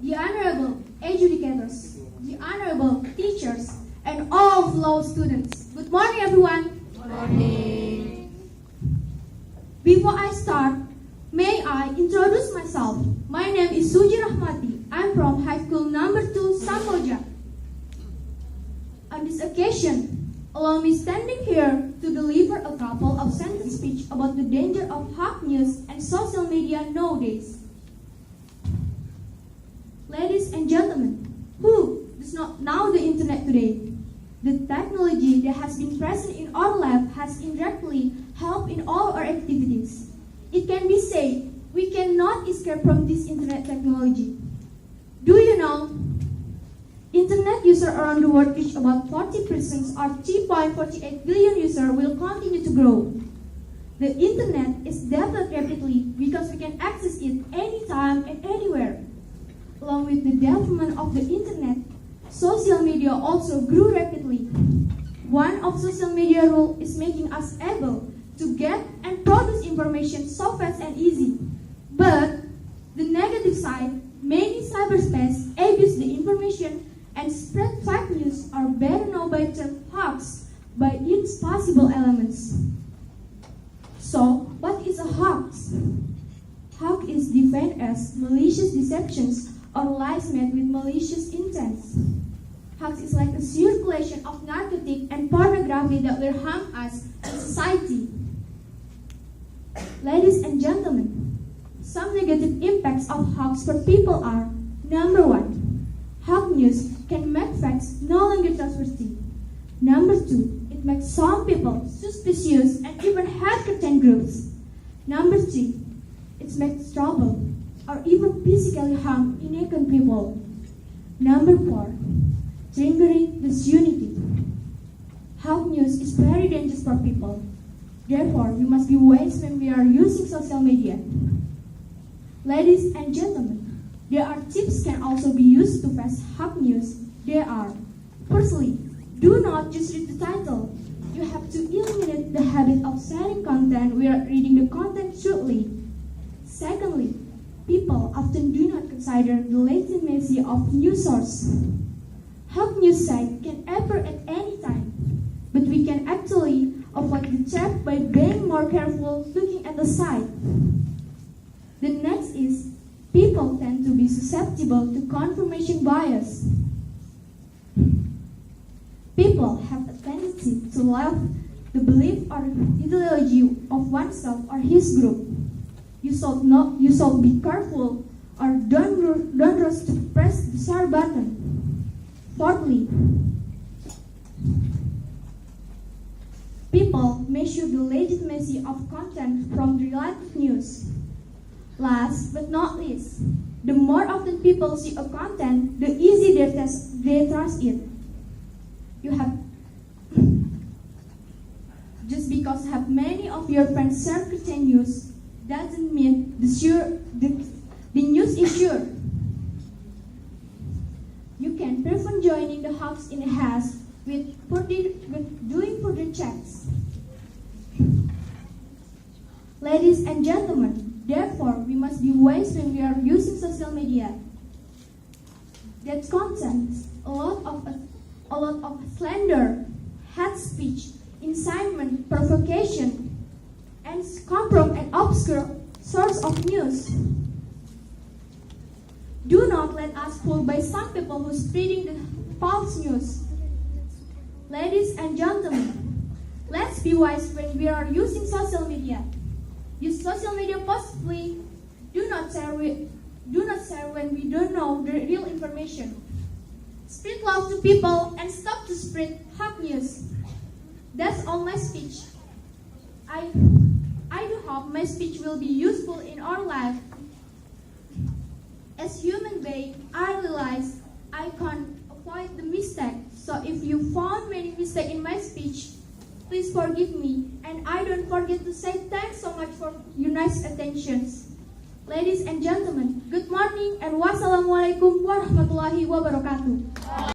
the honorable educators, the honorable teachers, and all fellow students. Good morning, everyone. Good morning. Before I start, may I introduce myself? My name is Suji Rahmawati. I'm from High School Number 2, Samboja. On this occasion, allow me standing here to deliver a couple of sentence speech about the danger of fake news and social media nowadays. Ladies and gentlemen, who does not know the internet today? The technology that has been present in our life has indirectly helped in all our activities. It can be said we cannot escape from this internet technology. Do you know? Internet users around the world reach about 40% or 3.48 billion users will continue to grow. The internet is developed rapidly because we can access it anytime and anywhere. Along with the development of the internet, social media also grew rapidly. One of social media rules is making us able to get and produce information so fast and easy. But the negative side, many cyberspace abuse the information and spread fake news, or better known by the term hoax, by its possible elements. So, what is a hoax? Hoax is defined as malicious deceptions or lies made with malicious intents. Hoax is like a circulation of narcotic and pornography that will harm us in society. Ladies and gentlemen, some negative impacts of hoax for people are: number 1, hoax news can make facts no longer trustworthy. Number 2, it makes some people suspicious and even hate groups. Number 3, it makes trouble or even physically harm innocent people. Number 4, triggering disunity. Hoax news is very dangerous for people. Therefore, we must be wise when we are using social media. Ladies and gentlemen, there are tips can also be used to face hoax news. There are: firstly, do not just read the title. You have to eliminate the habit of sharing content without reading the content truly. Secondly, people often do not consider the legitimacy of news source. Hoax news site can appear at any time, but we can actually avoid the trap by being more careful looking at the site. The next is, people tend to be susceptible to confirmation bias. People have a tendency to love the belief or ideology of oneself or his group. You should be careful or don't rush to press the share button. Fourthly, people measure the legitimacy of content from the related news. Last but not least, the more often people see a content, the easier they trust it. You have just because have many of your friends share certain news doesn't mean the news is sure. You can prevent joining the hoax in a haste with doing further checks. Ladies and gentlemen, therefore we must be wise when we are using social media. That contains a lot of slander, hate speech, incitement, provocation, and compromise and obscure source of news. Do not let us fooled by some people who are spreading the false news. Ladies and gentlemen, let's be wise when we are using social media. Use social media positively. Do not share when we don't know the real information. Spread love to people and stop to spread fake news. That's all my speech. I do hope my speech will be useful in our life. As human being, I realize I can't avoid the mistake. So if you found many mistakes in my speech, please forgive me. And I don't forget to say thanks so much for your nice attentions. Ladies and gentlemen, good morning and wassalamualaikum warahmatullahi wabarakatuh.